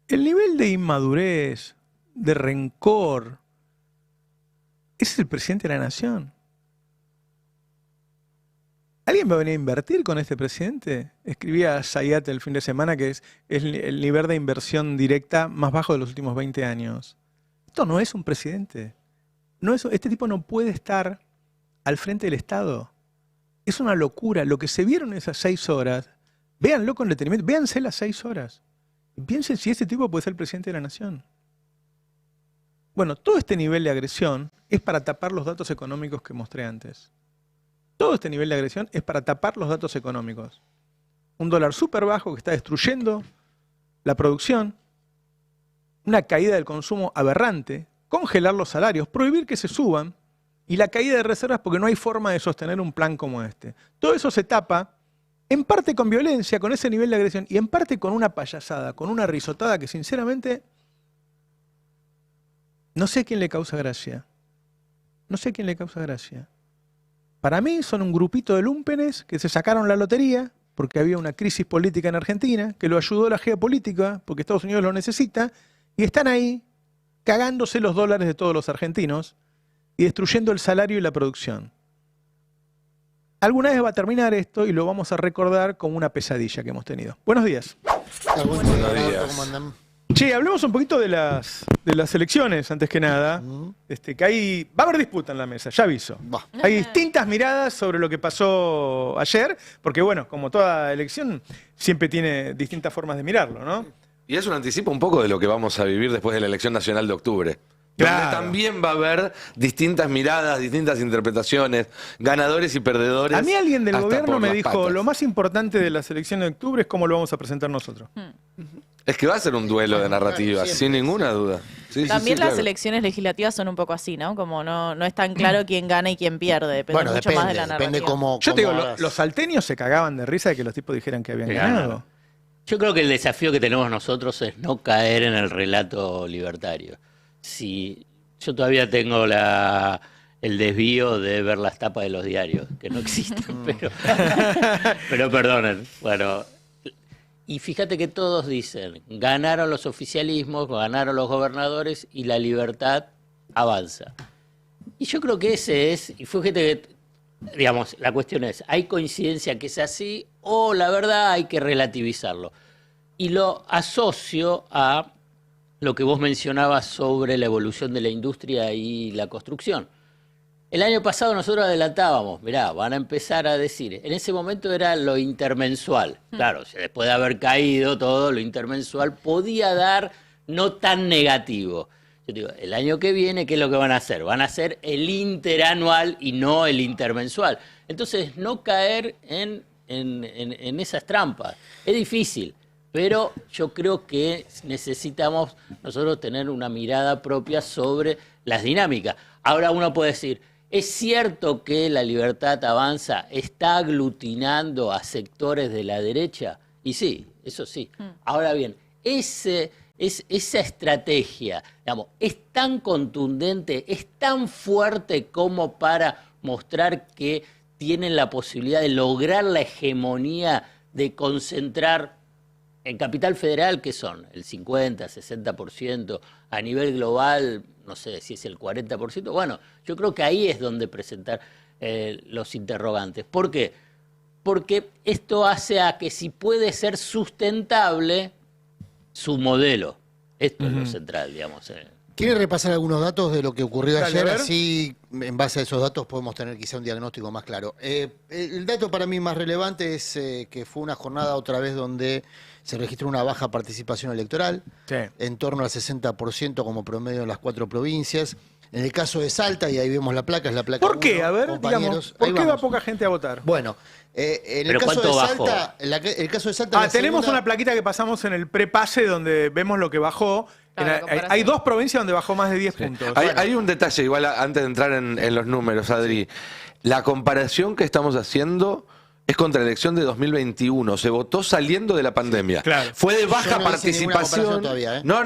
El nivel de inmadurez, de rencor, ese es el presidente de la nación. ¿Alguien va a venir a invertir con este presidente? Escribía Zayat el fin de semana que es el nivel de inversión directa más bajo de los últimos 20 años. Esto no es un presidente. Este tipo no puede estar al frente del Estado. Es una locura. Lo que se vieron esas 6 horas, véanlo con detenimiento, véanse las 6 horas. Y piensen si este tipo puede ser el presidente de la nación. Bueno, todo este nivel de agresión es para tapar los datos económicos que mostré antes. Todo este nivel de agresión es para tapar los datos económicos. Un dólar súper bajo que está destruyendo la producción, una caída del consumo aberrante, congelar los salarios, prohibir que se suban y la caída de reservas porque no hay forma de sostener un plan como este. Todo eso se tapa, en parte con violencia, con ese nivel de agresión y en parte con una payasada, con una risotada que sinceramente no sé a quién le causa gracia. No sé a quién le causa gracia. Para mí son un grupito de lúmpenes que se sacaron la lotería porque había una crisis política en Argentina, que lo ayudó la geopolítica porque Estados Unidos lo necesita, y están ahí cagándose los dólares de todos los argentinos y destruyendo el salario y la producción. Alguna vez va a terminar esto y lo vamos a recordar como una pesadilla que hemos tenido. Buenos días. Buenos días. ¿Cómo andan? Che, hablemos un poquito de las elecciones, antes que nada. Que va a haber disputa en la mesa, ya aviso. Hay distintas miradas sobre lo que pasó ayer, porque bueno, como toda elección, siempre tiene distintas formas de mirarlo, ¿no? Y es un anticipo un poco de lo que vamos a vivir después de la elección nacional de octubre. Claro. Donde también va a haber distintas miradas, distintas interpretaciones, ganadores y perdedores. A mí alguien del hasta gobierno por me las dijo, patas. lo más importante de las elecciones de octubre es cómo lo vamos a presentar nosotros. Es que va a ser un duelo de narrativas, sin ninguna duda. Sí, También sí, las claro. elecciones legislativas son un poco así, ¿no? Como no es tan claro quién gana y quién pierde. Depende mucho más de la narrativa. Depende cómo. Yo te digo, hagas. los salteños se cagaban de risa de que los tipos dijeran que habían ganado. Yo creo que el desafío que tenemos nosotros es no caer en el relato libertario. Si yo todavía tengo el desvío de ver las tapas de los diarios, que no existen, pero perdonen. Bueno, y fíjate que todos dicen, ganaron los oficialismos, ganaron los gobernadores y la libertad avanza. Y yo creo que ese es, y fíjate que, digamos, la cuestión es, ¿hay coincidencia que es así o la verdad hay que relativizarlo? Y lo asocio a lo que vos mencionabas sobre la evolución de la industria y la construcción. El año pasado nosotros adelantábamos, mirá, van a empezar a decir, en ese momento era lo intermensual. Claro, después de haber caído todo, lo intermensual podía dar no tan negativo. Yo digo, el año que viene, ¿qué es lo que van a hacer? Van a hacer el interanual y no el intermensual. Entonces, no caer en esas trampas. Es difícil, pero yo creo que necesitamos nosotros tener una mirada propia sobre las dinámicas. Ahora uno puede decir, ¿es cierto que la libertad avanza está aglutinando a sectores de la derecha? Y sí, eso sí. Ahora bien, esa estrategia, digamos, es tan contundente, es tan fuerte como para mostrar que tienen la posibilidad de lograr la hegemonía de concentrar en Capital Federal, ¿qué son? El 50, 60%, a nivel global, no sé si es el 40%. Bueno, yo creo que ahí es donde presentar los interrogantes. ¿Por qué? Porque esto hace a que si puede ser sustentable su modelo. Esto es lo central, digamos. ¿Quiere repasar algunos datos de lo que ocurrió Dale, ayer? a ver. Así, en base a esos datos, podemos tener quizá un diagnóstico más claro. El dato para mí más relevante es que fue una jornada otra vez donde se registró una baja participación electoral, Sí. en torno al 60% como promedio en las 4 provincias. En el caso de Salta, y ahí vemos la placa, es la placa ¿Por qué? 1, A ver, compañeros. digamos, ¿por Ahí qué va vamos. poca gente a votar? Bueno, en el ¿Pero caso de cuánto bajó? Salta, el caso de Salta, la Tenemos segunda- una plaquita que pasamos en el prepase donde vemos lo que bajó. Claro, la comparación. Hay 2 provincias donde bajó más de 10 puntos. Hay un detalle, igual antes de entrar en los números, Adri. La comparación que estamos haciendo es contra la elección de 2021. Se votó saliendo de la pandemia. Claro. Fue de Yo baja no hice ninguna comparación participación. todavía, ¿eh? No.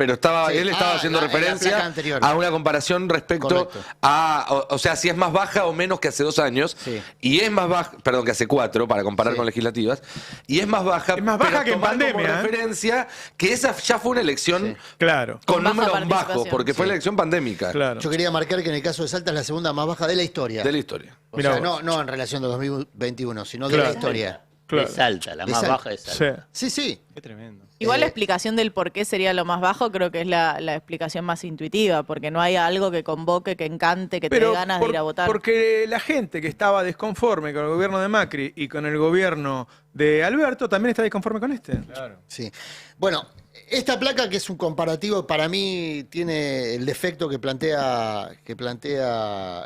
Pero Sí. él estaba haciendo en la placa referencia anterior. a una comparación respecto Correcto. a, o sea, si es más baja o menos que hace 2 años. Sí. Y es más baja, perdón, que hace 4, para comparar Sí. con legislativas. Y es más baja, Es más baja pero que en tomar como pandemia, ¿eh? referencia que esa ya fue una elección Sí. Claro. con Con baja números bajos, participación. porque fue la elección pandémica Claro. Yo quería marcar que en el caso de Salta es la segunda más baja de la historia. de la historia. O Mirá sea, vos. no en relación a 2021, sino de Claro. la historia. Claro. De Salta, la De más Salta. baja de Salta. Sí. Sí. Qué tremendo. Igual la explicación del por qué sería lo más bajo creo que es la explicación más intuitiva, porque no hay algo que convoque, que encante, que te dé ganas de ir a votar. Porque la gente que estaba desconforme con el gobierno de Macri y con el gobierno de Alberto también está desconforme con este. Claro. Sí. Bueno, esta placa que es un comparativo, para mí tiene el defecto que plantea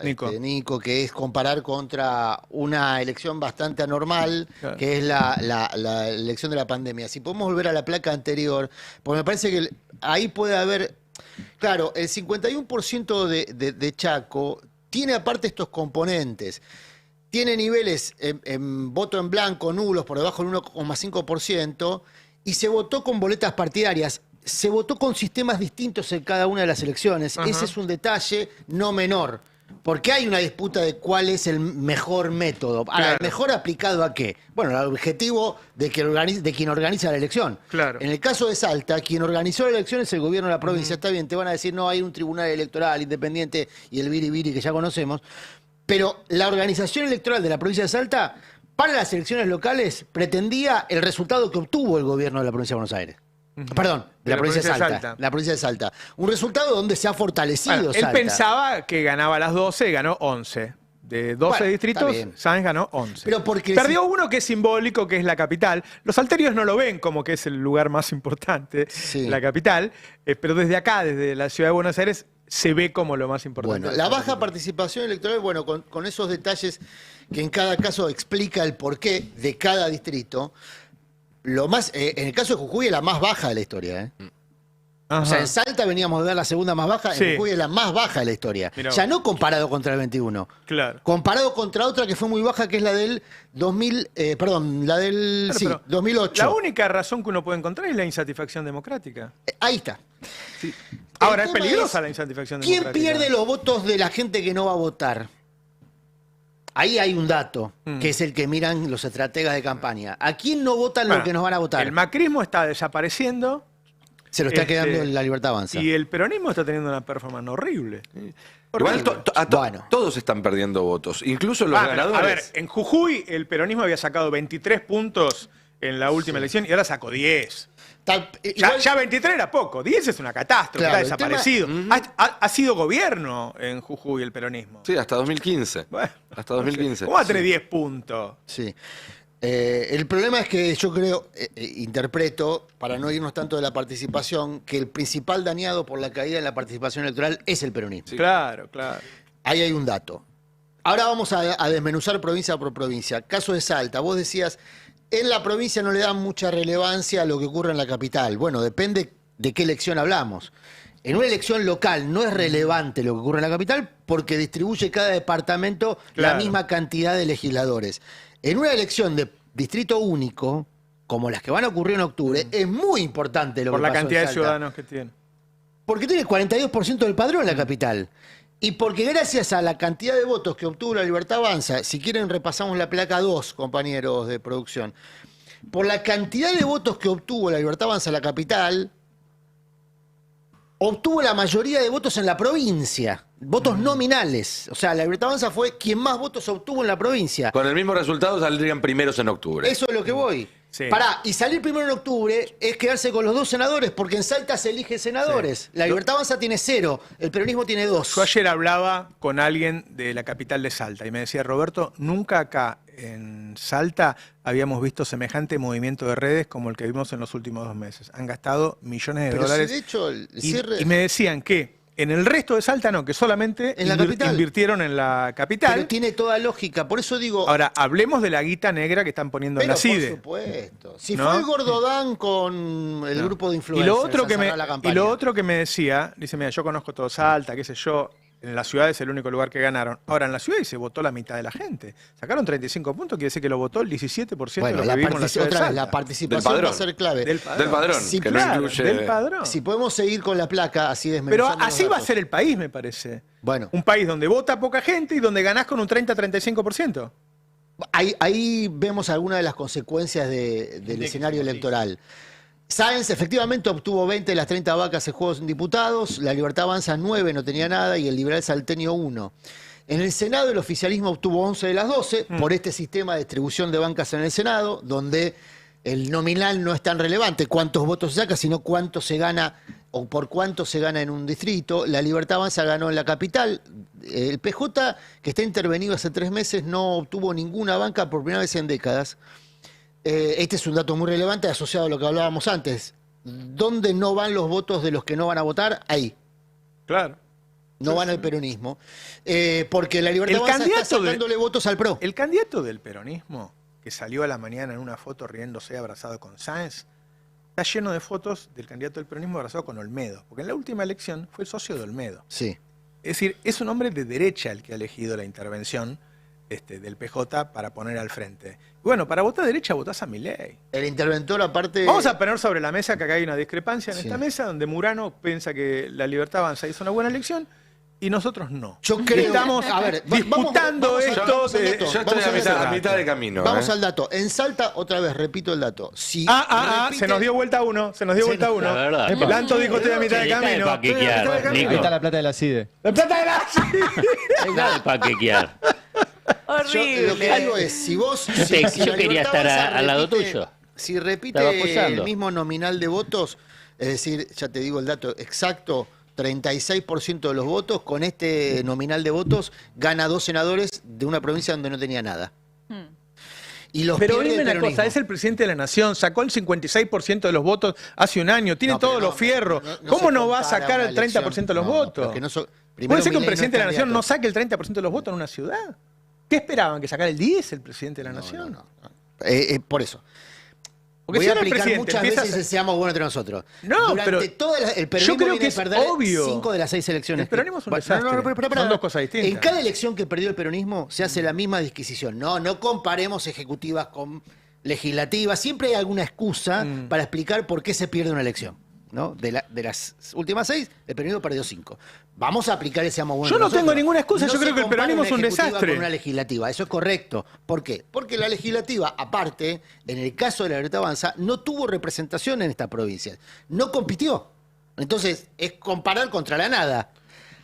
Nico. Nico, que es comparar contra una elección bastante anormal, Claro. que es la elección de la pandemia. Si podemos volver a la placa anterior, porque me parece que ahí puede haber, claro, el 51% de Chaco tiene aparte estos componentes. Tiene niveles en voto en blanco, nulos, por debajo del 1,5%, y se votó con boletas partidarias. Se votó con sistemas distintos en cada una de las elecciones. Ajá. Ese es un detalle no menor. Porque hay una disputa de cuál es el mejor método. Ahora, Claro. ¿el mejor aplicado a qué? Bueno, al objetivo de quien organiza la elección. Claro. En el caso de Salta, quien organizó la elección es el gobierno de la provincia. Está bien, te van a decir, no, hay un tribunal electoral independiente y el biribiri que ya conocemos. Pero la organización electoral de la provincia de Salta, para las elecciones locales, pretendía el resultado que obtuvo el gobierno de la provincia de Buenos Aires. Perdón, de la provincia de Salta. La provincia de Salta. Un resultado donde se ha fortalecido Bueno, él Salta. pensaba que ganaba las 12 y ganó 11. De 12 Bueno, distritos, está bien. Sáenz ganó 11. Pero porque Perdió uno que es simbólico, que es la capital. Los salterios no lo ven como que es el lugar más importante, Sí. la capital, pero desde acá, desde la ciudad de Buenos Aires, se ve como lo más importante. Bueno, la baja participación electoral, bueno, con esos detalles que en cada caso explica el porqué de cada distrito, lo más, en el caso de Jujuy es la más baja de la historia, ¿eh? Ajá. O sea, en Salta veníamos de ver la segunda más baja, Sí. en Jujuy es la más baja de la historia. Mirá Ya vos. no comparado contra el 21. Claro. Comparado contra otra que fue muy baja, que es la del 2000, la del Claro, sí, pero 2008. La única razón que uno puede encontrar es la insatisfacción democrática. Ahí está. Ahora, El es tema peligrosa es, la insatisfacción ¿quién democrática. pierde los votos de la gente que no va a votar? Ahí hay un dato, que es el que miran los estrategas de campaña. ¿A quién no votan Bueno, los que nos van a votar? El macrismo está desapareciendo Se lo está este, quedando en la Libertad Avanza. y el peronismo está teniendo una performance horrible. Igual Horrible. Bueno. todos están perdiendo votos, incluso los Ah, pero, ganadores. a ver, en Jujuy el peronismo había sacado 23 puntos en la última elección y ahora sacó 10. Ya 23 era poco, 10 es una catástrofe, Claro, está el tema- desaparecido. Ha sido gobierno en Jujuy el peronismo. Sí, hasta 2015. Bueno, Hasta 2015. ¿cómo va a tener 10 puntos? Sí. El problema es que yo creo, interpreto, para no irnos tanto de la participación, que el principal dañado por la caída en la participación electoral es el peronismo. Claro, claro. Ahí hay un dato. Ahora vamos a desmenuzar provincia por provincia. Caso de Salta, vos decías, en la provincia no le dan mucha relevancia a lo que ocurre en la capital. Bueno, depende de qué elección hablamos. En una elección local no es relevante lo que ocurre en la capital porque distribuye cada departamento la Claro. misma cantidad de legisladores. En una elección de distrito único, como las que van a ocurrir en octubre, es muy importante lo Por que la pasó en cantidad de Salta. ciudadanos que tiene. Porque tiene el 42% del padrón en la capital. Y porque gracias a la cantidad de votos que obtuvo la Libertad Avanza, si quieren repasamos la placa 2, compañeros de producción, por la cantidad de votos que obtuvo la Libertad Avanza en la capital, obtuvo la mayoría de votos en la provincia, votos nominales. O sea, la Libertad Avanza fue quien más votos obtuvo en la provincia. Con el mismo resultado saldrían primeros en octubre. Eso es lo que voy. Sí. Pará, y salir primero en octubre es quedarse con los 2 senadores, porque en Salta se elige senadores. La Libertad Avanza tiene 0, el peronismo tiene 2. Yo ayer hablaba con alguien de la capital de Salta y me decía, Roberto, nunca acá en Salta habíamos visto semejante movimiento de redes como el que vimos en los últimos 2 meses. Han gastado millones de Pero si dólares. de hecho el y, cierre... y me decían que en el resto de Salta no, que solamente En la capital. invirtieron en la capital. Pero tiene toda lógica, por eso digo... Ahora, hablemos de la guita negra que están poniendo en pero la CIDE. por supuesto. Si ¿No? fue el Gordodán con el grupo de Y influencers lo otro a que cerrar la campaña. y lo otro que me decía, dice, mira, yo conozco todo Salta, qué sé yo, En la ciudad es el único lugar que ganaron. Ahora, en la ciudad se votó la mitad de la gente. Sacaron 35 puntos, quiere decir que lo votó el 17% Bueno, de los que vivimos en la ciudad de otra vez, Salta. la participación va a ser clave. Del Del padrón, Sí, que Claro, no incluye... del padrón. Si podemos seguir con la placa, así Pero desmenuzando así los va a datos. ser el país, me parece. Bueno, Un país donde vota poca gente y donde ganás con un 30-35%. ahí vemos algunas de las consecuencias del escenario electoral. Sáenz efectivamente obtuvo 20 de las 30 vacas en juegos en diputados, la Libertad Avanza 9, no tenía nada, y el Liberal Salteño 1. En el Senado el oficialismo obtuvo 11 de las 12 por este sistema de distribución de bancas en el Senado, donde el nominal no es tan relevante cuántos votos se saca, sino cuánto se gana o por cuánto se gana en un distrito. La Libertad Avanza ganó en la capital. El PJ, que está intervenido hace 3 meses, no obtuvo ninguna banca por primera vez en décadas. Este es un dato muy relevante asociado a lo que hablábamos antes. ¿Dónde no van los votos de los que no van a votar? Ahí. Claro. No van al peronismo. Porque la Libertad El Avanza está candidato de- sacándole votos al PRO. El candidato del peronismo, que salió a la mañana en una foto riéndose abrazado con Sáenz, está lleno de fotos del candidato del peronismo abrazado con Olmedo. Porque en la última elección fue socio de Olmedo. Sí. Es decir, es un hombre de derecha el que ha elegido la intervención del PJ para poner al frente. Y bueno, para votar derecha votás a Milei. El interventor, aparte. Vamos a poner sobre la mesa que acá hay una discrepancia en Sí. esta mesa donde Murano piensa que la Libertad Avanza hizo una buena elección y nosotros no. Yo creo. Estamos a ver, disputando vamos esto al de- dato. Yo estoy Vamos a al mitad, dato. a mitad de camino. Vamos al dato. En Salta, otra vez, repito el dato. Si repite- se nos dio vuelta uno, se nos dio vuelta uno. La verdad. Lanto dijo estoy a mitad de Deja de camino. paquequear, Estoy a mitad de camino. Nico. Ahí está la plata de la CIDE. La plata de la... Deja de paquequear. Yo Horrible. lo que digo es, si vos... si Yo la quería Libertad estar Avanza al lado repite- tuyo. Si Estaba repite apoyando. el mismo nominal de votos, es decir, ya te digo el dato exacto, 36% de los votos, con este nominal de votos, gana 2 senadores de una provincia donde no tenía nada. Y los Pero pierde dime el una cosa, peronismo. es el presidente de la nación, sacó el 56% de los votos hace un año, tiene No, pero todos no, los fierros. no ¿Cómo se no va a compara sacar una el 30% de los elección. votos? Porque no so- ¿Puede primero ser que un Milei no es presidente de la nación no candidato. saque el 30% de los votos en una ciudad? ¿Qué esperaban? ¿Que sacara el 10 el presidente de la nación? No. Por eso. Porque Voy si a ahora el aplicar presidente muchas empieza veces a- el seamos buenos entre nosotros. No, Durante pero el peronismo yo creo viene que a es perder obvio. 5 de las 6 elecciones. El peronismo es un Bueno, desastre. pero, Son dos cosas distintas. En cada elección que perdió el peronismo se hace la misma disquisición. No comparemos ejecutivas con legislativas. Siempre hay alguna excusa para explicar por qué se pierde una elección. ¿No? De las últimas 6, el peronismo perdió 5. Vamos a aplicar ese amo bueno. Yo no nosotros. tengo ninguna excusa, yo se creo que el compara peronismo una es un ejecutiva desastre. con una legislativa, eso es correcto. ¿Por qué? Porque la legislativa, aparte, en el caso de la Libertad Avanza, no tuvo representación en estas provincias. No compitió. Entonces, es comparar contra la nada.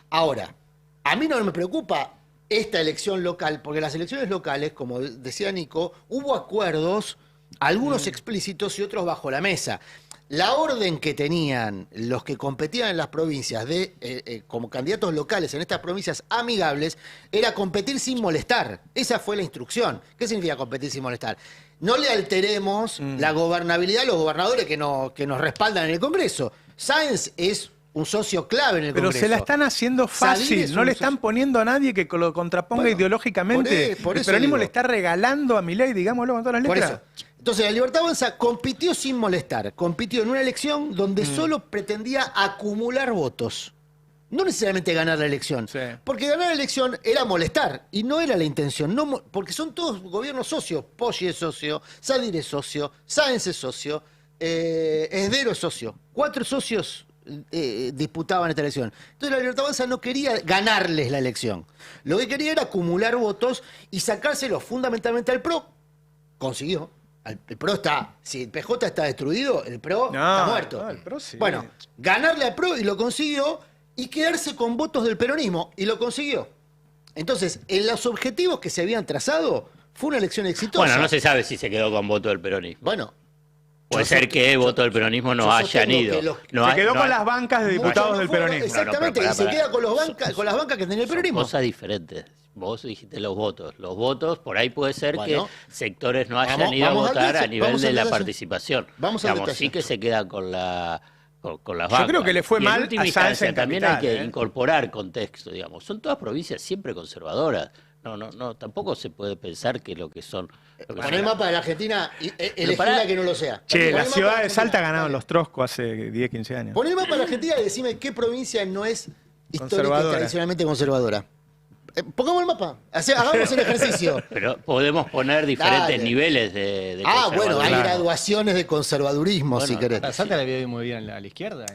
Ahora, a mí no me preocupa esta elección local, porque las elecciones locales, como decía Nico, hubo acuerdos, algunos explícitos y otros bajo la mesa. La orden que tenían los que competían en las provincias como candidatos locales en estas provincias amigables era competir sin molestar. Esa fue la instrucción. ¿Qué significa competir sin molestar? No le alteremos la gobernabilidad a los gobernadores que nos respaldan en el Congreso. Sáenz es un socio clave en el Pero Congreso. se la están haciendo Sadir fácil, es no un le están poniendo a nadie que lo contraponga Bueno, ideológicamente. por El eso peronismo digo. le está regalando a Milei, digámoslo con todas las Por letras. eso. Entonces, la Libertad Avanza compitió sin molestar. Compitió en una elección donde solo pretendía acumular votos. No necesariamente ganar la elección. Sí. Porque ganar la elección era molestar. Y no era la intención. Porque son todos gobiernos socios. Poggi es socio, Sadir es socio, Sáenz es socio, Esdero es socio. 4 socios disputaban esta elección. Entonces la Libertad Avanza no quería ganarles la elección. Lo que quería era acumular votos y sacárselos fundamentalmente al PRO. Consiguió. El PRO está, si el PJ está destruido, el PRO está muerto. no, el PRO sí. Bueno, ganarle al PRO y lo consiguió, y quedarse con votos del peronismo, y lo consiguió. Entonces, en los objetivos que se habían trazado, fue una elección exitosa. Bueno, no se sabe si se quedó con voto del peronismo. Bueno, Puede yo ser sostengo- que voto del peronismo no yo hayan sostengo ido. que los- No Se hay- quedó no con hay- las bancas de muchos diputados no del fueron- peronismo. Exactamente, No, no, y se pará. queda con las bancas que tenía el Son peronismo. cosas diferentes. Vos dijiste los votos. Los votos, por ahí puede ser Bueno. que sectores no hayan Vamos- ido a vamos al votar detalle, a nivel vamos de al la detalle. participación. Vamos al Digamos, detalle. sí que se queda con las Yo bancas. creo que le fue Y mal en última a Sáenz instancia en también Capital, hay que ¿eh? incorporar contexto, digamos. Son todas provincias siempre conservadoras. No, tampoco se puede pensar que lo que son... lo que Poné el son- mapa de la Argentina y elegí pará. la que no lo sea. Che, Poné la el mapa ciudad la de Salta Argentina. ganaron Dale. los troscos hace 10, 15 años. Poné el mapa de la Argentina y decime qué provincia no es histórica y Conservadora. tradicionalmente conservadora. Pongamos el mapa, hagamos el ejercicio. Pero podemos poner diferentes Dale. niveles de Bueno, hay conservadurismo. graduaciones de conservadurismo, Bueno, si querés. A Salta le había ido muy bien a la izquierda.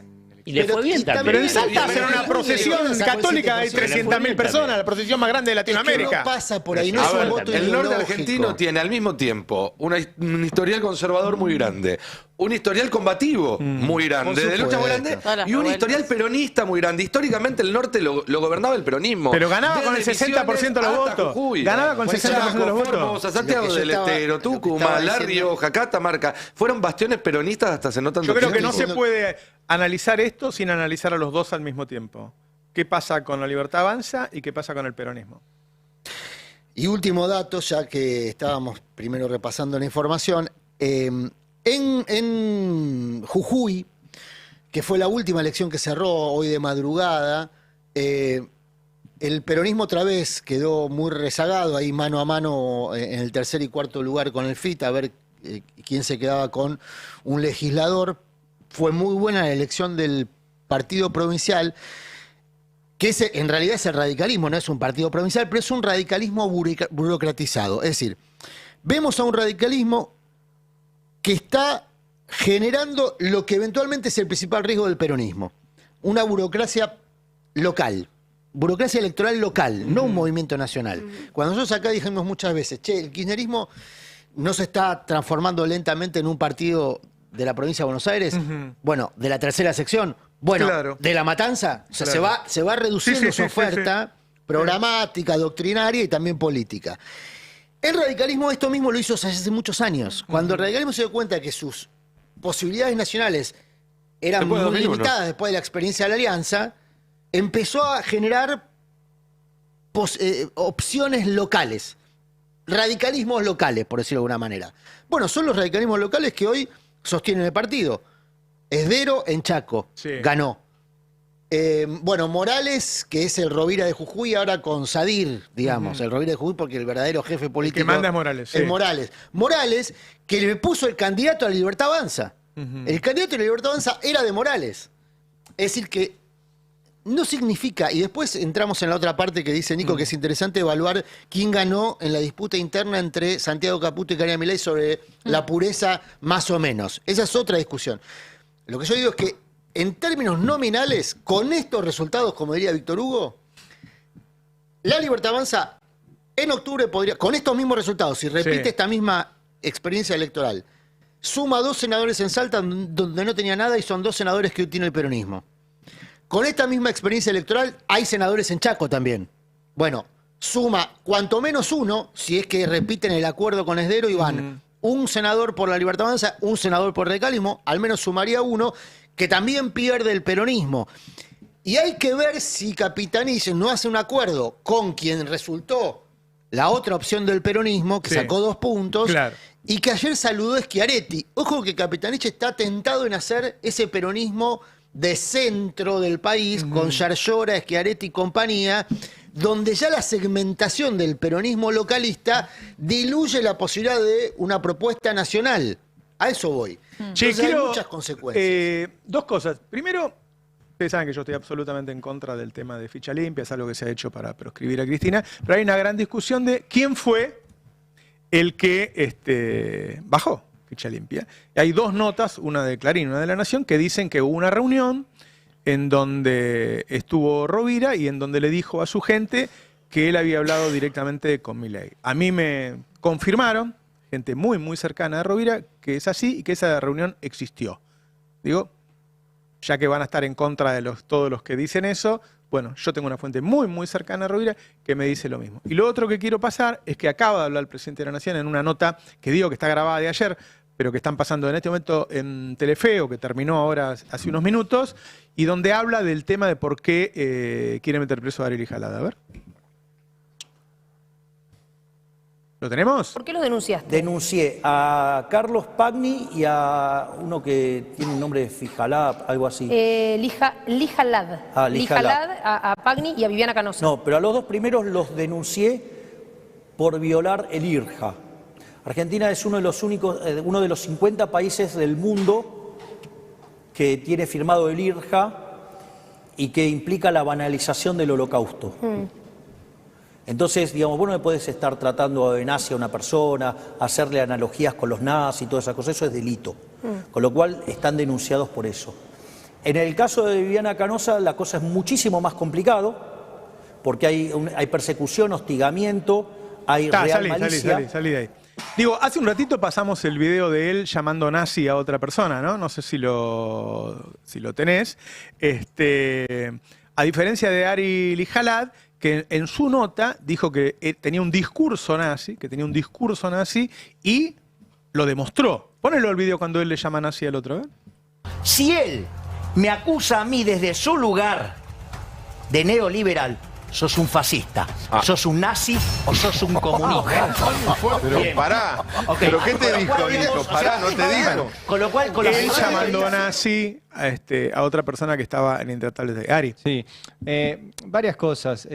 Y le fue bien también. Pero en ¿eh? Salta hacen una procesión católica, hay 300.000 personas, la procesión más grande de Es que Latinoamérica. no pasa por ahí, no A es un ver, voto el norte ideológico. argentino tiene al mismo tiempo un historial conservador muy grande, un historial combativo muy grande, Por de lucha muy supuesto. grande, Todas las y un revueltas. historial peronista muy grande. Históricamente el norte lo gobernaba el peronismo. Pero ganaba con el Desde 60% de los Misiones hasta votos. Jujuy. Ganaba con Por eso 60% de los Chaco, votos. Formosa, Santiago Lo que yo del estaba- Estero, lo que Tucumán, estaba La diciendo- Rioja, Catamarca, fueron bastiones peronistas hasta hace no tanto Yo creo que tiempo. no se puede analizar esto sin analizar a los dos al mismo tiempo. ¿Qué pasa con la Libertad Avanza y qué pasa con el peronismo? Y último dato, ya que estábamos primero repasando la información, en Jujuy, que fue la última elección que cerró hoy de madrugada, el peronismo otra vez quedó muy rezagado, ahí mano a mano en el tercer y cuarto lugar con el FIT, a ver quién se quedaba con un legislador. Fue muy buena la elección del partido provincial, que en realidad es el radicalismo, no es un partido provincial, pero es un radicalismo burocratizado. Es decir, vemos a un radicalismo que está generando lo que eventualmente es el principal riesgo del peronismo, una burocracia local, burocracia electoral local, no un movimiento nacional. Cuando nosotros acá dijimos muchas veces, che, el kirchnerismo no se está transformando lentamente en un partido de la provincia de Buenos Aires, bueno, de la tercera sección, bueno, Claro. de la matanza, o sea, Claro. se va reduciendo Sí, sí, su sí, sí, oferta programática, doctrinaria y también política. El radicalismo esto mismo lo hizo hace muchos años. Cuando el radicalismo se dio cuenta que sus posibilidades nacionales eran Después de muy 2001. limitadas después de la experiencia de la Alianza, empezó a generar opciones locales, radicalismos locales, por decirlo de alguna manera. Bueno, son los radicalismos locales que hoy sostienen el partido. Esdero en Chaco, Sí. ganó. Bueno, Morales, que es el Rovira de Jujuy, ahora con Sadir, digamos, el Rovira de Jujuy, porque el verdadero jefe político manda es Morales, sí. es Morales. Morales, que le puso el candidato a la Libertad Avanza. El candidato a la Libertad Avanza era de Morales. Es decir, que no significa, y después entramos en la otra parte que dice Nico, que es interesante evaluar quién ganó en la disputa interna entre Santiago Caputo y Karina Milei sobre la pureza más o menos. Esa es otra discusión. Lo que yo digo es que en términos nominales, con estos resultados, como diría Víctor Hugo, la Libertad Avanza en octubre podría, con estos mismos resultados, si repite Sí. esta misma experiencia electoral, suma 2 senadores en Salta donde no tenía nada y son 2 senadores que hoy tiene el peronismo. Con esta misma experiencia electoral hay senadores en Chaco también. Bueno, suma cuanto menos uno, si es que repiten el acuerdo con Esdero y van un senador por la Libertad Avanza, un senador por radicalismo, al menos sumaría uno, que también pierde el peronismo. Y hay que ver si Capitanich no hace un acuerdo con quien resultó la otra opción del peronismo, que Sí. sacó 2 puntos, Claro. y que ayer saludó Schiaretti. Ojo que Capitanich está tentado en hacer ese peronismo de centro del país, con Yarlora, Schiaretti y compañía, donde ya la segmentación del peronismo localista diluye la posibilidad de una propuesta nacional. A eso voy. Che, Entonces hay muchas consecuencias. 2 cosas. Primero, ustedes saben que yo estoy absolutamente en contra del tema de ficha limpia, es algo que se ha hecho para proscribir a Cristina, pero hay una gran discusión de quién fue el que bajó ficha limpia. Y hay 2 notas, una de Clarín y una de La Nación, que dicen que hubo una reunión en donde estuvo Rovira y en donde le dijo a su gente que él había hablado directamente con Milei. A mí me confirmaron, gente muy, muy cercana de Rovira, que es así y que esa reunión existió. Digo, ya que van a estar en contra de todos los que dicen eso, bueno, yo tengo una fuente muy, muy cercana a Rovira que me dice lo mismo. Y lo otro que quiero pasar es que acaba de hablar el presidente de la Nación en una nota que digo que está grabada de ayer, pero que están pasando en este momento en Telefe, o que terminó ahora hace unos minutos, y donde habla del tema de por qué quiere meter preso a Ariel Jalada. A ver. ¿Lo tenemos? ¿Por qué lo denunciaste? Denuncié a Carlos Pagni y a uno que tiene un nombre de Fijalá, algo así. Lijalad. Ah, Lijalad. A Pagni y a Viviana Canosa. No, pero a los 2 primeros los denuncié por violar el IRJA. Argentina es uno de los 50 países del mundo que tiene firmado el IRJA y que implica la banalización del holocausto. Entonces, digamos, vos no podés estar tratando de nazi a una persona, hacerle analogías con los nazis y todas esas cosas, eso es delito. Con lo cual están denunciados por eso. En el caso de Viviana Canosa la cosa es muchísimo más complicado, porque hay persecución, hostigamiento, hay real malicia. Salí de ahí. Digo, hace un ratito pasamos el video de él llamando nazi a otra persona, ¿no? No sé si lo tenés. A diferencia de Ari Lijalad, que en su nota dijo que tenía un discurso nazi, y lo demostró. Ponelo el video cuando él le llama nazi al otro, ¿eh? Si él me acusa a mí desde su lugar de neoliberal, sos un fascista, sos un nazi o sos un comunista. Pero pará, ¿pero qué te dijo, Nico? Pará, no te dijo. Con lo cual, él llamando nazi a otra persona que estaba en Intratables de Ari. Sí, varias cosas.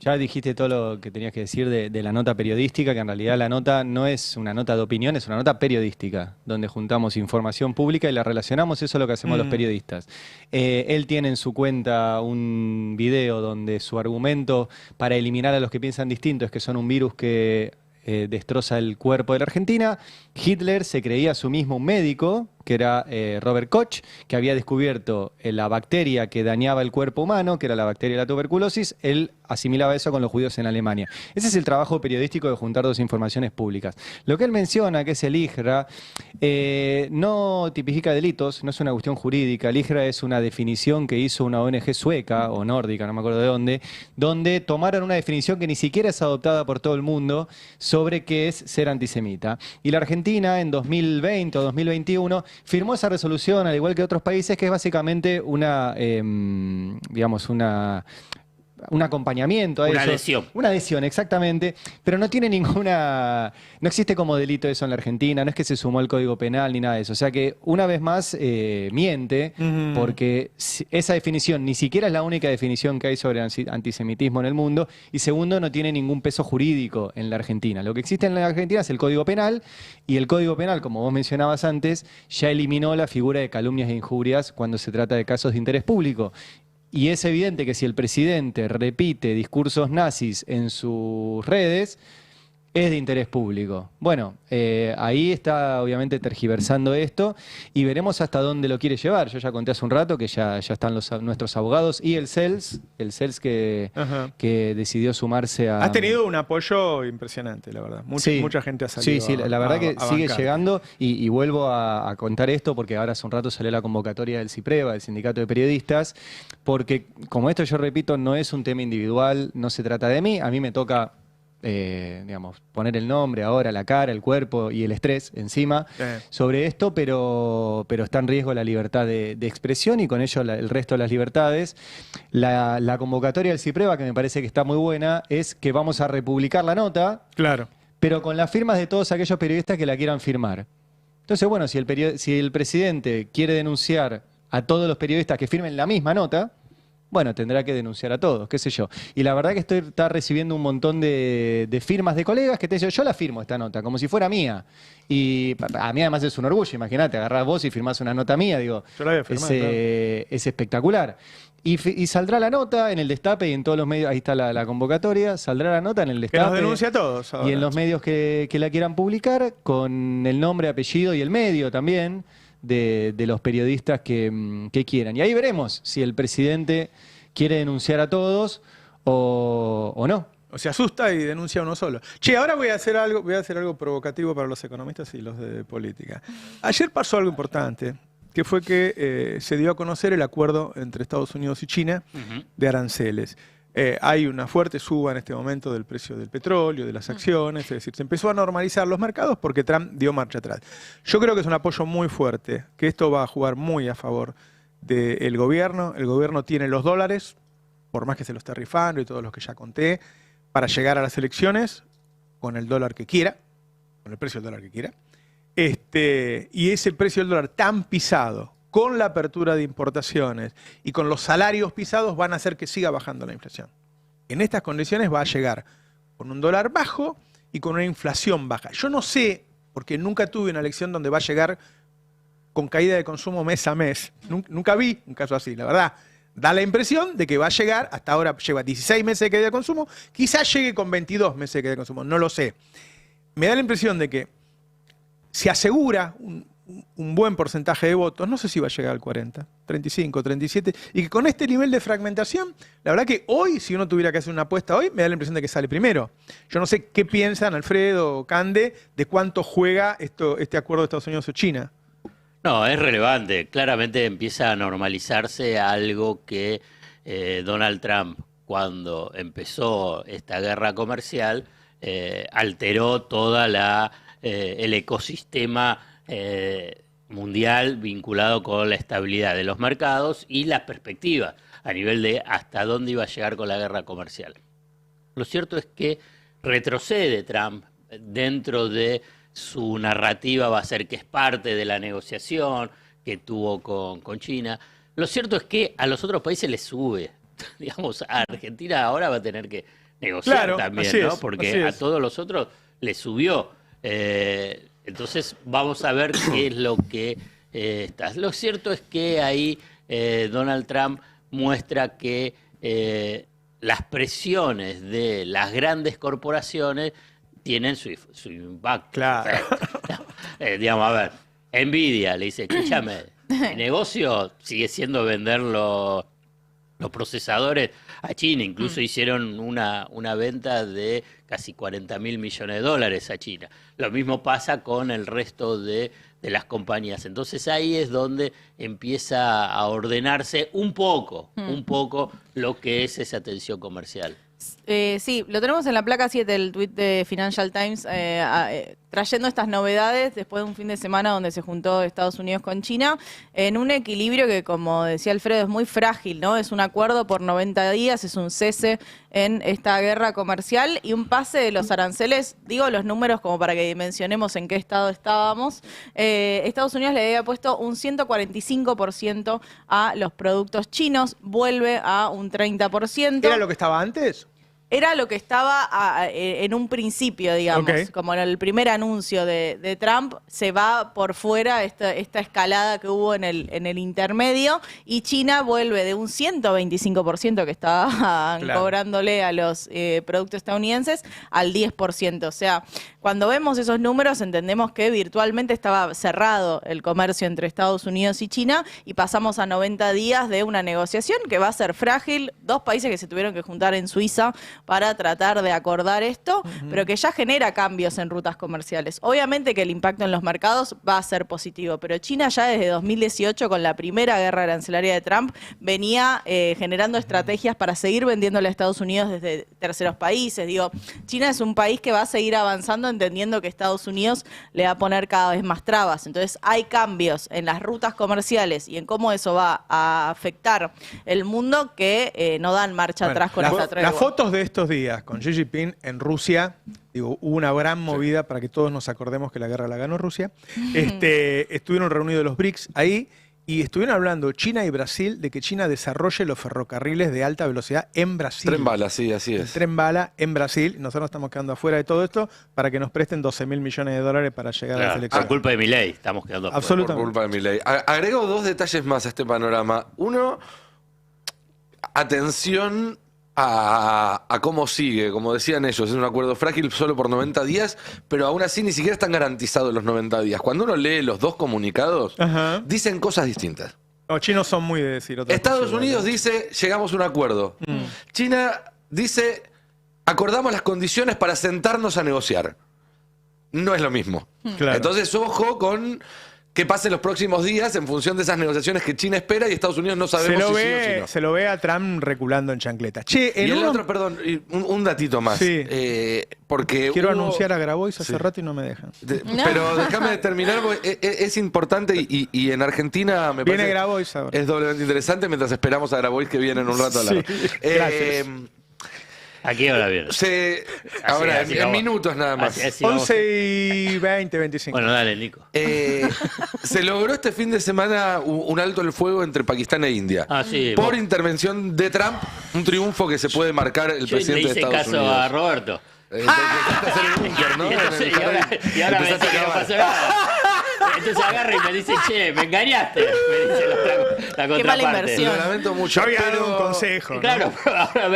Ya dijiste todo lo que tenías que decir de la nota periodística, que en realidad la nota no es una nota de opinión, es una nota periodística, donde juntamos información pública y la relacionamos, eso es lo que hacemos los periodistas. Él tiene en su cuenta un video donde su argumento para eliminar a los que piensan distinto es que son un virus que destroza el cuerpo de la Argentina. Hitler se creía a sí mismo un médico, que era Robert Koch, que había descubierto la bacteria que dañaba el cuerpo humano, que era la bacteria de la tuberculosis. Él asimilaba eso con los judíos en Alemania. Ese es el trabajo periodístico de juntar dos informaciones públicas. Lo que él menciona, que es el IHRA, no tipifica delitos, no es una cuestión jurídica. El IHRA es una definición que hizo una ONG sueca o nórdica, no me acuerdo de dónde, donde tomaron una definición que ni siquiera es adoptada por todo el mundo sobre qué es ser antisemita. Y la Argentina en 2020 o 2021 firmó esa resolución, al igual que otros países, que es básicamente una, digamos, un acompañamiento a eso. Una adhesión. Una adhesión, exactamente. Pero no tiene ninguna... No existe como delito eso en la Argentina, no es que se sumó al Código Penal ni nada de eso. O sea que, una vez más, miente, porque esa definición ni siquiera es la única definición que hay sobre antisemitismo en el mundo, y segundo, no tiene ningún peso jurídico en la Argentina. Lo que existe en la Argentina es el Código Penal, y el Código Penal, como vos mencionabas antes, ya eliminó la figura de calumnias e injurias cuando se trata de casos de interés público. Y es evidente que si el presidente repite discursos nazis en sus redes, es de interés público. Bueno, ahí está obviamente tergiversando esto y veremos hasta dónde lo quiere llevar. Yo ya conté hace un rato que ya están nuestros abogados y el CELS que decidió sumarse a... Has tenido un apoyo impresionante, la verdad. Mucha gente ha salido. Sí, la verdad que sigue llegando y vuelvo a contar esto porque ahora hace un rato salió la convocatoria del CIPREVA, del Sindicato de Periodistas, porque como esto yo repito, no es un tema individual, no se trata de mí, a mí me toca... digamos, poner el nombre ahora, la cara, el cuerpo y el estrés encima sobre esto, pero está en riesgo la libertad de expresión y con ello el resto de las libertades. La convocatoria del CIPREVA, que me parece que está muy buena, es que vamos a republicar la nota, pero con las firmas de todos aquellos periodistas que la quieran firmar. Entonces, bueno, si el presidente quiere denunciar a todos los periodistas que firmen la misma nota, bueno, tendrá que denunciar a todos, qué sé yo. Y la verdad que está recibiendo un montón de firmas de colegas que te dicen, yo la firmo esta nota, como si fuera mía. Y a mí además es un orgullo, imagínate, agarrás vos y firmás una nota mía, digo, yo la voy a firmar, es espectacular. Y saldrá la nota en el Destape y en todos los medios, ahí está la convocatoria, saldrá la nota en el Destape. Que nos denuncia a todos ahora. Y en los medios que la quieran publicar, con el nombre, apellido y el medio también, de los periodistas que quieran. Y ahí veremos si el presidente quiere denunciar a todos o no. O se asusta y denuncia a uno solo. Che, ahora voy a hacer algo provocativo para los economistas y los de política. Ayer pasó algo importante, que fue que se dio a conocer el acuerdo entre Estados Unidos y China de aranceles. Hay una fuerte suba en este momento del precio del petróleo, de las acciones, es decir, se empezó a normalizar los mercados porque Trump dio marcha atrás. Yo creo que es un apoyo muy fuerte, que esto va a jugar muy a favor del gobierno. El gobierno tiene los dólares, por más que se los esté rifando y todos los que ya conté, para llegar a las elecciones con el dólar que quiera, con el precio del dólar que quiera. Y ese precio del dólar tan pisado, con la apertura de importaciones y con los salarios pisados, van a hacer que siga bajando la inflación. En estas condiciones va a llegar con un dólar bajo y con una inflación baja. Yo no sé, porque nunca tuve una elección donde va a llegar con caída de consumo mes a mes. Nunca vi un caso así, la verdad. da la impresión de que va a llegar, hasta ahora lleva 16 meses de caída de consumo, quizás llegue con 22 meses de caída de consumo, no lo sé. Me da la impresión de que se asegura un buen porcentaje de votos, no sé si va a llegar al 40, 35, 37, y que con este nivel de fragmentación, la verdad que hoy, si uno tuviera que hacer una apuesta hoy, me da la impresión de que sale primero. Yo no sé qué piensan Alfredo o Cande de cuánto juega este acuerdo de Estados Unidos o China. No, es relevante. Claramente empieza a normalizarse algo que Donald Trump, cuando empezó esta guerra comercial, alteró toda el ecosistema mundial vinculado con la estabilidad de los mercados y las perspectivas a nivel de hasta dónde iba a llegar con la guerra comercial. Lo cierto es que retrocede Trump dentro de su narrativa, va a ser que es parte de la negociación que tuvo con China. Lo cierto es que a los otros países les sube. Digamos, a Argentina ahora va a tener que negociar también, ¿no? Porque a todos los otros les subió. Entonces vamos a ver qué es lo que está. Lo cierto es que ahí Donald Trump muestra que las presiones de las grandes corporaciones tienen su impacto. Claro. Digamos, a ver, Nvidia le dice, escúchame, mi negocio sigue siendo vender los procesadores a China. Incluso hicieron una venta de casi 40.000 millones de dólares a China. Lo mismo pasa con el resto de las compañías. Entonces ahí es donde empieza a ordenarse un poco lo que es esa tensión comercial. Sí, lo tenemos en la placa 7, el tweet de Financial Times, trayendo estas novedades después de un fin de semana donde se juntó Estados Unidos con China, en un equilibrio que, como decía Alfredo, es muy frágil, ¿no? Es un acuerdo por 90 días, es un cese en esta guerra comercial y un pase de los aranceles. Digo los números como para que dimensionemos en qué estado estábamos. Estados Unidos le había puesto un 145% a los productos chinos, vuelve a un 30%. ¿Era lo que estaba antes? Era lo que estaba en un principio, digamos, como en el primer anuncio de Trump, se va por fuera esta escalada que hubo en el intermedio y China vuelve de un 125% que estaban cobrándole a los productos estadounidenses al 10%. O sea, cuando vemos esos números entendemos que virtualmente estaba cerrado el comercio entre Estados Unidos y China y pasamos a 90 días de una negociación que va a ser frágil. Dos países que se tuvieron que juntar en Suiza para tratar de acordar esto, pero que ya genera cambios en rutas comerciales. Obviamente que el impacto en los mercados va a ser positivo, pero China ya desde 2018, con la primera guerra arancelaria de Trump, venía generando estrategias para seguir vendiéndole a Estados Unidos desde terceros países. Digo, China es un país que va a seguir avanzando entendiendo que Estados Unidos le va a poner cada vez más trabas. Entonces hay cambios en las rutas comerciales y en cómo eso va a afectar el mundo que no dan marcha atrás con esta tregua. Las fotos de estos días con Xi Jinping en Rusia, digo, hubo una gran movida para que todos nos acordemos que la guerra la ganó Rusia. Estuvieron reunidos los BRICS ahí y estuvieron hablando China y Brasil de que China desarrolle los ferrocarriles de alta velocidad en Brasil. Tren bala, sí, así es. El tren bala en Brasil. Nosotros estamos quedando afuera de todo esto para que nos presten 12.000 millones de dólares para llegar a las elecciones. Por culpa de Milei estamos quedando afuera. Absolutamente. Por culpa de Milei. Agrego dos detalles más a este panorama. Uno, atención a cómo sigue. Como decían ellos, es un acuerdo frágil solo por 90 días, pero aún así ni siquiera están garantizados los 90 días. Cuando uno lee los dos comunicados, dicen cosas distintas. Los chinos son muy de decir otra Estados cosa, Unidos dice, llegamos a un acuerdo. China dice, acordamos las condiciones para sentarnos a negociar. No es lo mismo. Claro. Entonces, ojo con qué pase los próximos días en función de esas negociaciones que China espera y Estados Unidos no sabemos si sí o si no. Se lo ve a Trump reculando en chancletas. Che, y el otro, perdón, un datito más. Sí. Porque quiero anunciar a Grabois hace rato y no me dejan. Pero déjame terminar, porque es importante y en Argentina me viene parece Grabois ahora. Es doblemente interesante mientras esperamos a Grabois que viene en un rato a la Gracias. ¿A qué hora viene? Ahora, en minutos nada más. 11 y 20, 25. Bueno, dale, Nico. Se logró este fin de semana un alto el fuego entre Pakistán e India. Sí, por intervención de Trump, un triunfo que se puede marcar el presidente de Estados Unidos. Yo le hice caso a Roberto. Empezaste a hacer el búnker, ¿no? Y ahora me dice que no pasó nada. Entonces agarra y me dice, che, me engañaste. Me dice La Qué mala contraparte. inversión. Lo lamento mucho. Yo había dado pero- un consejo, ¿no? Claro,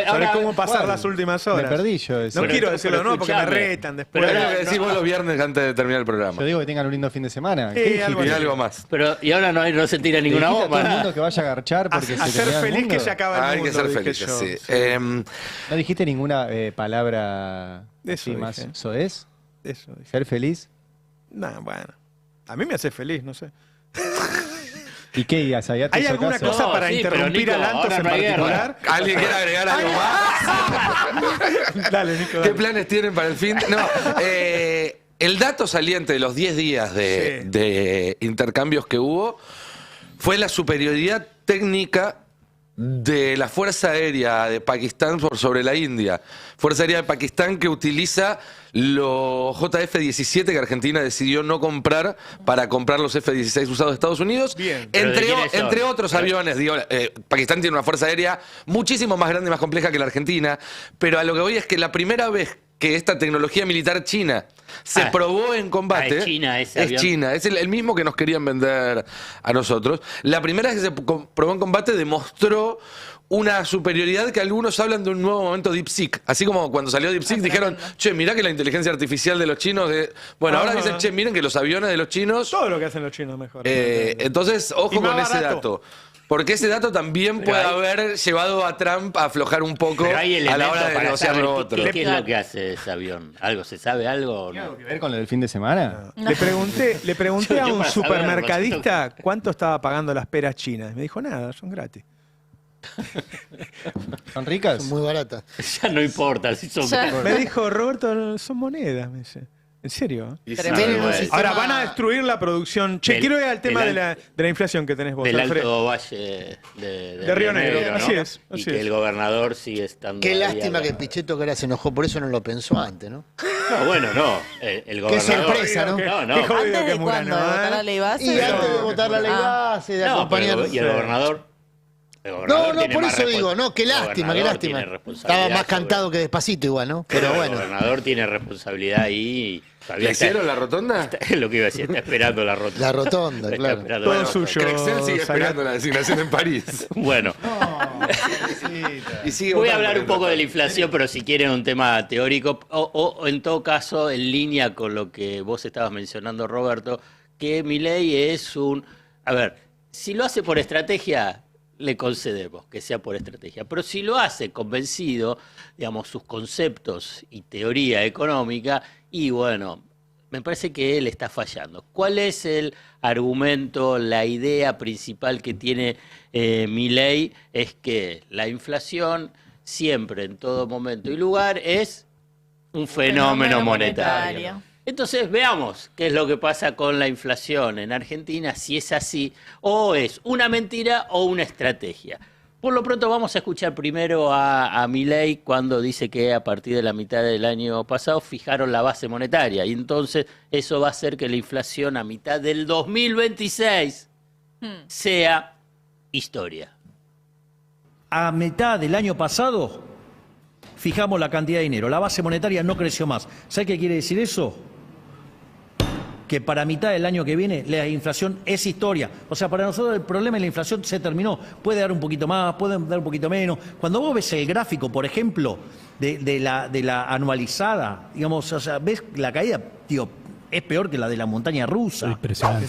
Sobre cómo pasar ¿cuál? las últimas horas. Me perdí yo eso. No Pero- quiero decirlo, pero no, porque me escuchame. retan después. Pero es lo Pero- que decís vos los viernes antes de terminar el programa. Yo digo que tengan un lindo fin de semana. Sí, ¿Qué dijiste? algo Y así. algo más. Pero, y ahora no se tira Le ninguna dijiste a todo el bomba. mundo que vaya a garchar porque se A ser termina el feliz que mundo. se acaba el Hay mundo. que ser dije felices, yo. sí. No dijiste ninguna palabra Eso así más dije. soez. Eso dije. Ser feliz. No, bueno. A mí me hace feliz, no sé. ¿Y qué digas? ¿Hay ¿Hay alguna cosa No, para sí, interrumpir pero al Nico, Antos ahora en no hay particular? ¿Alguien quiere agregar algo más? Dale, Nico. ¿Qué dale. planes tienen para el fin? No, el dato saliente de los 10 días de intercambios que hubo fue la superioridad técnica de la Fuerza Aérea de Pakistán sobre la India. Fuerza Aérea de Pakistán que utiliza los JF-17 que Argentina decidió no comprar para comprar los F-16 usados de Estados Unidos. Bien. ¿Pero de Entre, quiénes son? entre otros aviones, digo, Pakistán tiene una Fuerza Aérea muchísimo más grande y más compleja que la Argentina, pero a lo que voy es que la primera vez que esta tecnología militar china se probó en combate. es China ese avión. China, es el mismo que nos querían vender a nosotros. La primera vez que se probó en combate demostró una superioridad que algunos hablan de un nuevo momento DeepSeek. Así como cuando salió DeepSeek dijeron, che, mirá que la inteligencia artificial de los chinos... Bueno, ahora dicen, che, miren que los aviones de los chinos... Todo lo que hacen los chinos mejor. Entonces, Y ojo más con ese barato. dato. Porque ese dato también Pero puede hay- haber llevado a Trump a aflojar un poco Pero hay a la elementos hora de para negociar saber lo qué, otro. qué es lo que hace ese avión. ¿Algo? ¿Se sabe algo o ¿Tiene no? algo que ver con lo del fin de semana? Le pregunté Yo a un para saberlo, supermercadista cuánto estaba pagando las peras chinas. Me dijo, nada, son gratis. ¿Son ricas? Son muy baratas. Ya no importa si son Ya. caros. Me dijo, Roberto, son monedas, me dice. ¿En serio? Y Tremendo. sí, Tienen un bueno. sistema- Ahora van a destruir la producción. Che, Del- quiero ir al tema del de la inflación que tenés vos, Del Alfredo. Alto Valle De Río Negro, ¿no? así es, Y así que es. el gobernador sigue estando. Qué ahí lástima al- que Pichetto que ahora se enojó, por eso no lo pensó antes, ¿no? No, bueno, no. El gobernador. sorpresa, ¿no? No, no. Qué jodido ¿Antes que de muera, cuándo? ¿no? ¿De votar la ley base? Y antes de votar la ley Ah. base, de No, acompañar. pero y el gobernador. el No, gobernador no, tiene por más eso digo, no, qué el lástima, qué gobernador lástima. tiene responsabilidad Estaba más sobre- cantado que despacito igual, ¿no? Pero El bueno. gobernador tiene responsabilidad ahí. Todavía ¿Le está- hicieron la rotonda? Es lo que iba a decir, está esperando la rotonda. La rotonda, Está claro. esperando Todo la rotonda. suyo. Excel sigue Sayat. esperando la designación en París. Bueno, Y sigue voy a votando hablar un mientras poco de la tanto. inflación, pero si quieren un tema teórico, o en todo caso, en línea con lo que vos estabas mencionando, Roberto, que Milei es un... A ver, si lo hace por estrategia, le concedemos que sea por estrategia, pero si lo hace convencido, digamos, sus conceptos y teoría económica, y bueno, me parece que él está fallando. ¿Cuál es el argumento, la idea principal que tiene Milei? Es que la inflación siempre, en todo momento y lugar, es un fenómeno monetario. Entonces veamos qué es lo que pasa con la inflación en Argentina, si es así, o es una mentira o una estrategia. Por lo pronto vamos a escuchar primero a Milei cuando dice que a partir de la mitad del año pasado fijaron la base monetaria y entonces eso va a hacer que la inflación a mitad del 2026 sea historia. A mitad del año pasado fijamos la cantidad de dinero. La base monetaria no creció más. ¿Sabe qué quiere decir eso? Que para mitad del año que viene la inflación es historia. O sea, para nosotros el problema de la inflación se terminó. Puede dar un poquito más, puede dar un poquito menos. Cuando vos ves el gráfico, por ejemplo, de la anualizada, digamos, o sea, ves la caída, tío, es peor que la de la montaña rusa. Impresionante.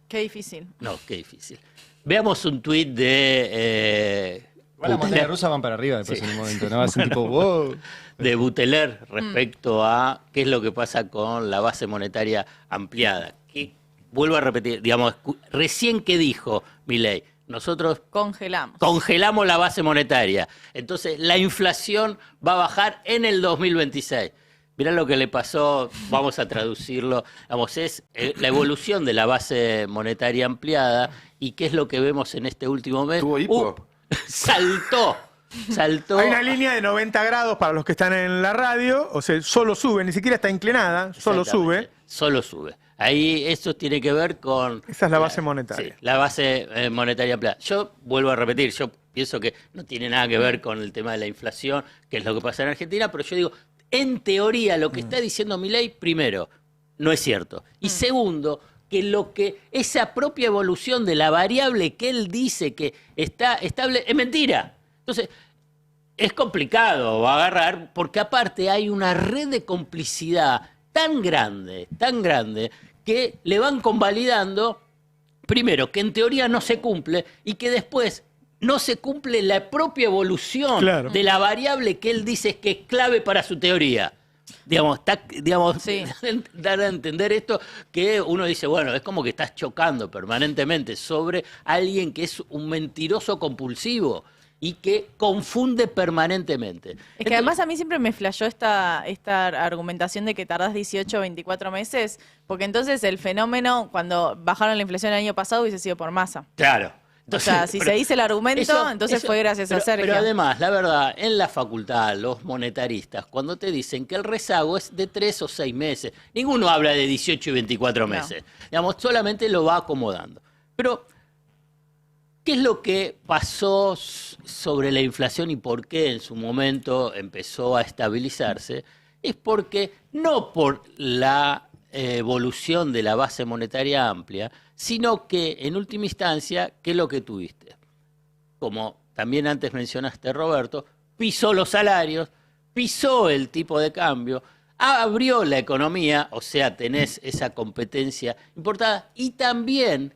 Qué difícil. No, qué difícil. Veamos un tuit de... Igual las montañas rusas van para arriba después Sí. en un momento, ¿no? Hacen tipo, wow. de Buteler respecto a qué es lo que pasa con la base monetaria ampliada. Que, vuelvo a repetir, digamos, recién que dijo Milei, nosotros Congelamos. congelamos la base monetaria. Entonces, la inflación va a bajar en el 2026. Mirá lo que le pasó, vamos a traducirlo, vamos, es la evolución de la base monetaria ampliada y qué es lo que vemos en este último mes. ¿Tuvo hipo? Saltó. Hay una línea de 90 grados para los que están en la radio, o sea, solo sube, ni siquiera está inclinada, solo sube. Exactamente, solo sube. Ahí eso tiene que ver con... Esa es la base monetaria. Sí, la base monetaria ampliada. Yo vuelvo a repetir, yo pienso que no tiene nada que ver con el tema de la inflación, que es lo que pasa en Argentina, pero yo digo, en teoría lo que está diciendo Milei, primero, no es cierto. Y segundo, que esa propia evolución de la variable que él dice que está estable es mentira. Entonces, es complicado agarrar, porque aparte hay una red de complicidad tan grande, que le van convalidando, primero, que en teoría no se cumple y que después no se cumple la propia evolución de la variable que él dice que es clave para su teoría. Sí. Dar a entender esto que uno dice, bueno, es como que estás chocando permanentemente sobre alguien que es un mentiroso compulsivo y que confunde permanentemente. Es que además a mí siempre me flashó esta argumentación de que tardás 18 o 24 meses, porque entonces el fenómeno, cuando bajaron la inflación el año pasado, hubiese sido por masa. Claro. Entonces, o sea, si se dice el argumento, entonces fue gracias a Sergio. Pero además, la verdad, en la facultad, los monetaristas, cuando te dicen que el rezago es de 3 o 6 meses, ninguno habla de 18 y 24 meses. Digamos, solamente lo va acomodando. Pero, ¿qué es lo que pasó sobre la inflación y por qué en su momento empezó a estabilizarse? Es porque, no por la evolución de la base monetaria amplia, sino que en última instancia, ¿qué es lo que tuviste? Como también antes mencionaste, Roberto, pisó los salarios, pisó el tipo de cambio, abrió la economía, o sea, tenés esa competencia importada, y también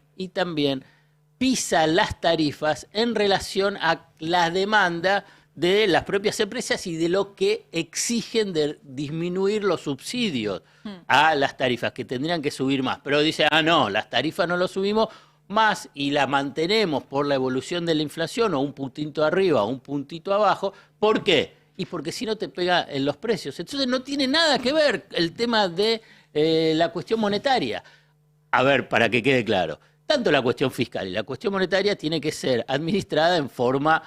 pisa las tarifas en relación a la demanda de las propias empresas y de lo que exigen de disminuir los subsidios a las tarifas, que tendrían que subir más. Pero dice, no, las tarifas no las subimos más y la mantenemos por la evolución de la inflación, o un puntito arriba o un puntito abajo. ¿Por qué? Y porque si no te pega en los precios. Entonces no tiene nada que ver el tema de la cuestión monetaria. A ver, para que quede claro, tanto la cuestión fiscal y la cuestión monetaria tiene que ser administrada en forma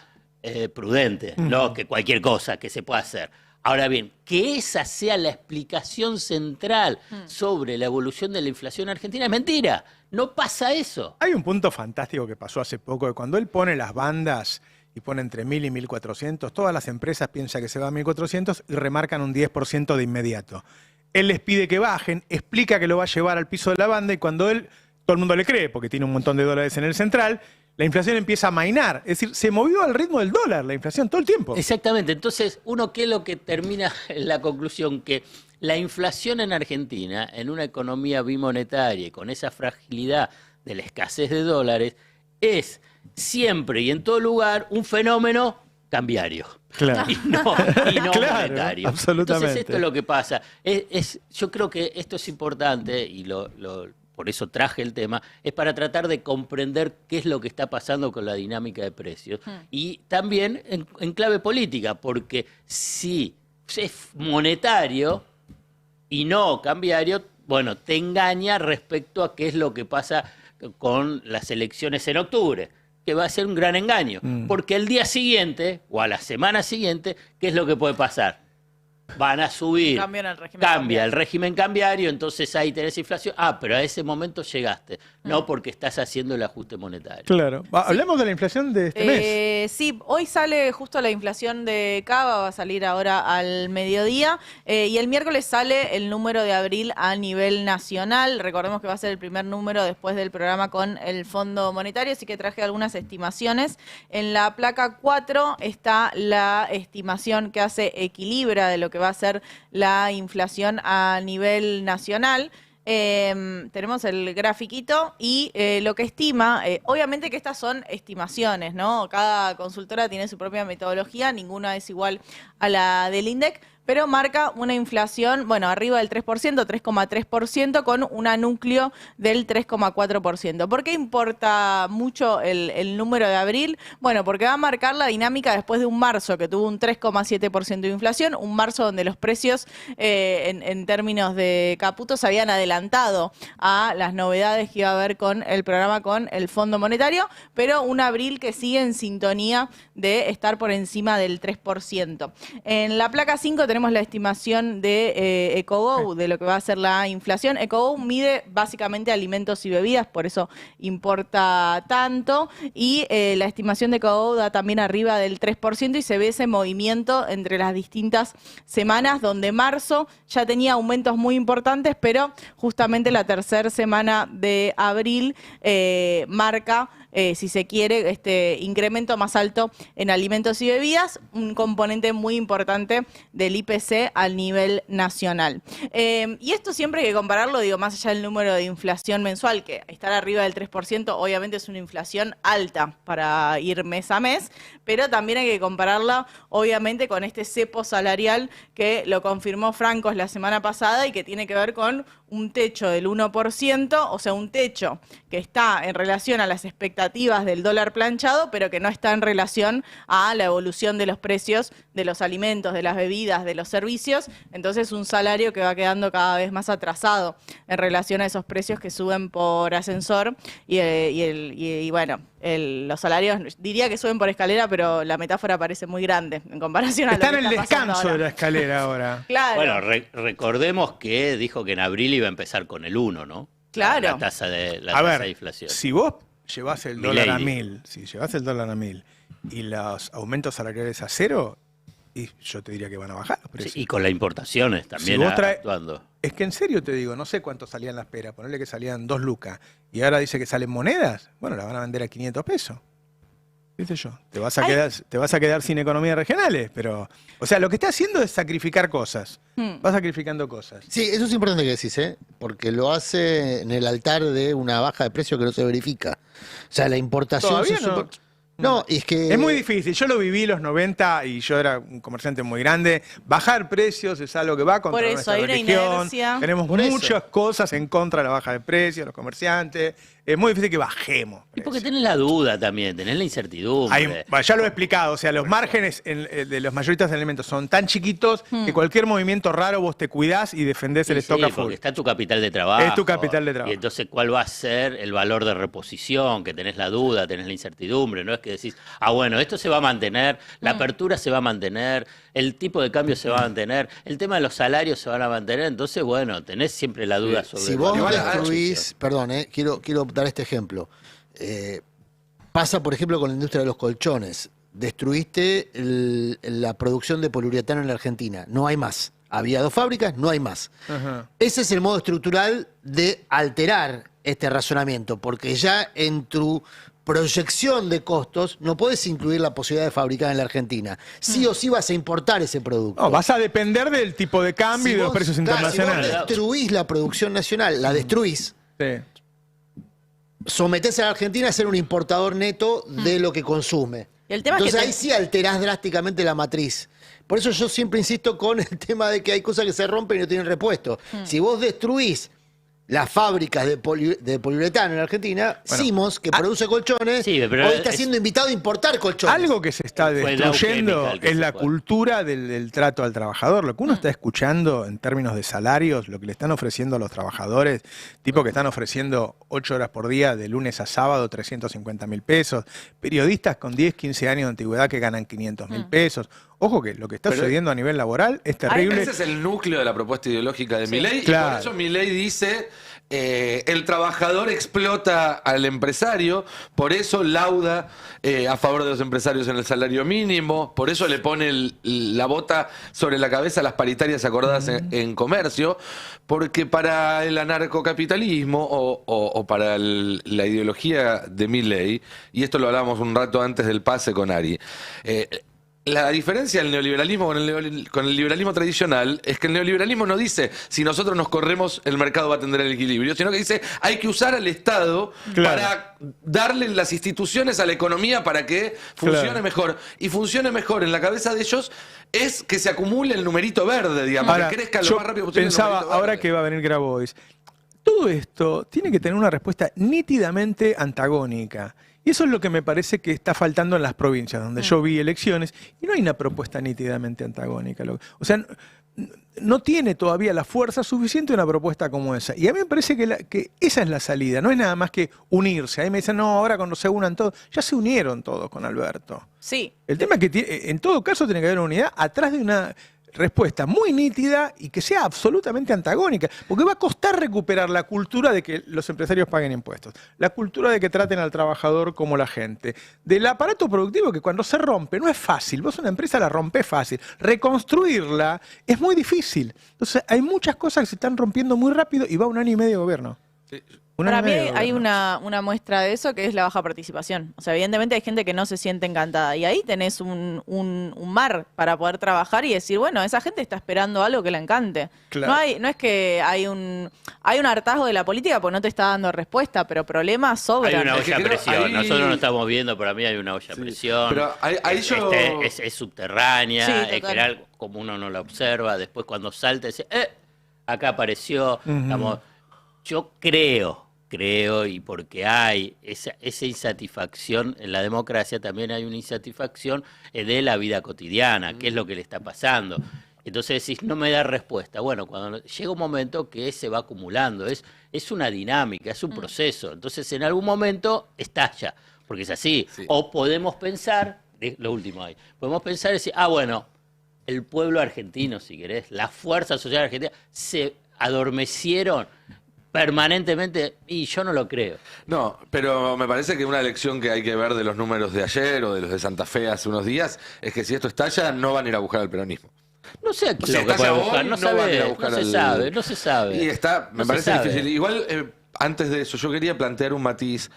prudente, no que cualquier cosa que se pueda hacer. Ahora bien, que esa sea la explicación central sobre la evolución de la inflación argentina es mentira. No pasa eso. Hay un punto fantástico que pasó hace poco, que cuando él pone las bandas y pone entre 1.000 y 1.400, todas las empresas piensan que se va a 1.400 y remarcan un 10% de inmediato. Él les pide que bajen, explica que lo va a llevar al piso de la banda, y cuando todo el mundo le cree, porque tiene un montón de dólares en el central, la inflación empieza a mainar. Es decir, se movió al ritmo del dólar la inflación todo el tiempo. Exactamente. Entonces, ¿qué es lo que termina en la conclusión? Que la inflación en Argentina, en una economía bimonetaria y con esa fragilidad de la escasez de dólares, es siempre y en todo lugar un fenómeno cambiario. Claro. Y no claro, monetario. Absolutamente. Entonces, esto es lo que pasa. Yo creo que esto es importante, y por eso traje el tema, es para tratar de comprender qué es lo que está pasando con la dinámica de precios. Y también en clave política, porque si es monetario y no cambiario, bueno, te engaña respecto a qué es lo que pasa con las elecciones en octubre, que va a ser un gran engaño. Porque el día siguiente, o a la semana siguiente, ¿qué es lo que puede pasar? Van a subir, cambia el régimen cambiario, entonces ahí tenés inflación. Pero a ese momento llegaste, no porque estás haciendo el ajuste monetario. Claro. Hablemos de la inflación de este mes. Sí, hoy sale justo la inflación de Cava, va a salir ahora al mediodía, y el miércoles sale el número de abril a nivel nacional. Recordemos que va a ser el primer número después del programa con el Fondo Monetario, así que traje algunas estimaciones. En la placa 4 está la estimación que hace Equilibra de lo que va a ser la inflación a nivel nacional. Tenemos el grafiquito y lo que estima, obviamente que estas son estimaciones, ¿no? Cada consultora tiene su propia metodología, ninguna es igual a la del INDEC, pero marca una inflación, bueno, arriba del 3%, 3,3%, con un núcleo del 3,4%. ¿Por qué importa mucho el número de abril? Bueno, porque va a marcar la dinámica después de un marzo que tuvo un 3,7% de inflación, un marzo donde los precios en términos de Caputo se habían adelantado a las novedades que iba a haber con el programa con el Fondo Monetario, pero un abril que sigue en sintonía de estar por encima del 3%. En la placa 5 tenemos tenemos la estimación de Ecogo, de lo que va a ser la inflación. Ecogo mide básicamente alimentos y bebidas, por eso importa tanto. Y la estimación de Ecogo da también arriba del 3% y se ve ese movimiento entre las distintas semanas, donde marzo ya tenía aumentos muy importantes, pero justamente la tercera semana de abril marca, si se quiere, este incremento más alto en alimentos y bebidas, un componente muy importante del IPC al nivel nacional. Y esto siempre hay que compararlo, digo, más allá del número de inflación mensual, que estar arriba del 3%, obviamente es una inflación alta para ir mes a mes, pero también hay que compararla, obviamente, con este cepo salarial que lo confirmó Francos la semana pasada y que tiene que ver con un techo del 1%, o sea, un techo que está en relación a las expectativas del dólar planchado, pero que no está en relación a la evolución de los precios de los alimentos, de las bebidas, de los servicios. Entonces, un salario que va quedando cada vez más atrasado en relación a esos precios que suben por ascensor y bueno, los salarios, diría que suben por escalera, pero la metáfora parece muy grande en comparación a lo que está en el está pasando descanso ahora. de la escalera ahora. Claro. Bueno, recordemos que dijo que en abril iba a empezar con el 1, ¿no? Claro. La tasa de inflación. Si vos llevás el dólar a Milei. 1000, si llevás el dólar a 1000 y los aumentos salariales a 0, y yo te diría que van a bajar los precios. Sí, y con las importaciones también Si vos actuando. Es que en serio te digo, no sé cuánto salían las peras, ponerle que salían 2 lucas, y ahora dice que salen monedas, bueno, las van a vender a 500 pesos. ¿Viste yo? Te vas a quedar sin economías regionales, pero... O sea, lo que está haciendo es sacrificar cosas. Va sacrificando cosas. Sí, eso es importante que decís, porque lo hace en el altar de una baja de precio que no se verifica. O sea, la importación... Todavía no. No, es que... Es muy difícil. Yo lo viví los 90 y yo era un comerciante muy grande. Bajar precios es algo que va contra Por eso, nuestra hay una religión. inercia. Tenemos Por eso. muchas cosas en contra de la baja de precios, los comerciantes. Es muy difícil que bajemos. Y porque tenés la duda también, tenés la incertidumbre. Ya lo he explicado, o sea, los márgenes de los mayoristas de alimentos son tan chiquitos que cualquier movimiento raro vos te cuidás y defendés el stock a full. Porque está tu capital de trabajo. Es tu capital de trabajo. Y entonces, ¿cuál va a ser el valor de reposición? Que tenés la duda, tenés la incertidumbre. No es que decís, bueno, esto se va a mantener, la apertura se va a mantener, el tipo de cambio se va a mantener, el tema de los salarios se van a mantener. Entonces, bueno, tenés siempre la duda sobre Si el vos valor de destruís, reposición. perdón, quiero dar este ejemplo. Pasa, por ejemplo, con la industria de los colchones. Destruiste la producción de poliuretano en la Argentina. No hay más. Había 2 fábricas, no hay más. Ajá. Ese es el modo estructural de alterar este razonamiento, porque ya en tu proyección de costos no puedes incluir la posibilidad de fabricar en la Argentina. Sí o sí vas a importar ese producto. No, vas a depender del tipo de cambio y de los precios Si internacionales. vos destruís la producción nacional, la destruís, Sí. sometés a la Argentina a ser un importador neto de lo que consume. Y el tema es que Entonces ahí sí alterás drásticamente la matriz. Por eso yo siempre insisto con el tema de que hay cosas que se rompen y no tienen repuesto. Si vos destruís las fábricas de poliuretano en la Argentina, Simos, que produce colchones, sí, pero hoy está siendo invitado a importar colchones. Algo que se está Fue el destruyendo Dow Chemical que es se la fue. cultura del trato al trabajador. Lo que uno está escuchando en términos de salarios, lo que le están ofreciendo a los trabajadores, tipo que están ofreciendo 8 horas por día de lunes a sábado, 350.000 pesos, periodistas con 10, 15 años de antigüedad que ganan 500.000 pesos. Ojo que lo que está sucediendo a nivel laboral es terrible. Ese es el núcleo de la propuesta ideológica de Milei. claro. Y por eso Milei dice, el trabajador explota al empresario, por eso lauda a favor de los empresarios en el salario mínimo, por eso le pone la bota sobre la cabeza a las paritarias acordadas en comercio, porque para el anarcocapitalismo o para la ideología de Milei, y esto lo hablábamos un rato antes del pase con Ari, la diferencia del neoliberalismo con el liberalismo tradicional es que el neoliberalismo no dice si nosotros nos corremos el mercado va a tener el equilibrio, sino que dice hay que usar al Estado para darle las instituciones a la economía para que funcione mejor. Y funcione mejor en la cabeza de ellos es que se acumule el numerito verde, digamos, Ahora, que crezca lo yo más rápido posible. pensaba, el numerito ahora verde. que va a venir Grabois, todo esto tiene que tener una respuesta nítidamente antagónica. Y eso es lo que me parece que está faltando en las provincias, donde yo vi elecciones, y no hay una propuesta nítidamente antagónica. O sea, no tiene todavía la fuerza suficiente una propuesta como esa. Y a mí me parece que esa es la salida, no es nada más que unirse. Ahí me dicen, no, ahora cuando se unan todos, ya se unieron todos con Alberto. Sí. El tema es que en todo caso tiene que haber una unidad atrás de una respuesta muy nítida y que sea absolutamente antagónica, porque va a costar recuperar la cultura de que los empresarios paguen impuestos, la cultura de que traten al trabajador como la gente, del aparato productivo que cuando se rompe no es fácil, vos una empresa la rompés fácil, reconstruirla es muy difícil. Entonces hay muchas cosas que se están rompiendo muy rápido y va 1 año y medio de gobierno. Sí. Para mí hay una muestra de eso que es la baja participación. O sea, evidentemente hay gente que no se siente encantada y ahí tenés un mar para poder trabajar y decir, bueno, esa gente está esperando algo que la encante. Claro. No es que hay un hartazgo de la política porque no te está dando respuesta, pero problemas sobran. Hay una Es que olla a creo presión. ahí- Nosotros no estamos viendo, para mí hay una olla a presión. Pero ahí yo... Es subterránea, Sí, es total. que algo como uno no la observa. Después cuando salta, dice, acá apareció. Digamos, yo creo, y porque hay esa insatisfacción en la democracia, también hay una insatisfacción de la vida cotidiana, qué es lo que le está pasando. Entonces decís, no me da respuesta. Bueno, cuando llega un momento que se va acumulando, es una dinámica, es un proceso. Entonces en algún momento estalla, porque es así. Sí. O podemos pensar, lo último ahí, podemos pensar y decir, bueno, el pueblo argentino, si querés, la fuerza social argentina, se adormecieron permanentemente, y yo no lo creo. No, pero me parece que una lección que hay que ver de los números de ayer o de los de Santa Fe hace unos días es que si esto estalla, no van a ir a buscar al peronismo. No sé qué Si es lo que estalla puede buscar, hoy, no van a ir a sabe, buscar no se al- sabe, no se sabe. Y está, me No se parece sabe. difícil. Igual, antes de eso, yo quería plantear un matiz.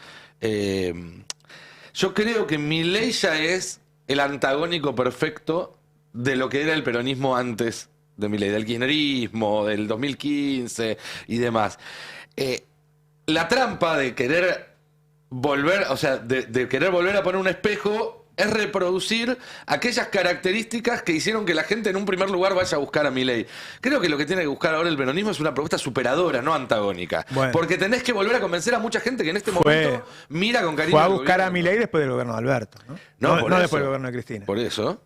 Yo creo que Milei ya es el antagónico perfecto de lo que era el peronismo antes de Milei, del kirchnerismo, del 2015 y demás. La trampa de querer volver, o sea, de querer volver a poner un espejo es reproducir aquellas características que hicieron que la gente en un primer lugar vaya a buscar a Milei. Creo que lo que tiene que buscar ahora el peronismo es una propuesta superadora, no antagónica. Bueno. Porque tenés que volver a convencer a mucha gente que en este momento mira con cariño Fue a al buscar a gobierno. Milei después del gobierno de Alberto, ¿no? No, No, por no eso. después del gobierno de Cristina. Por eso.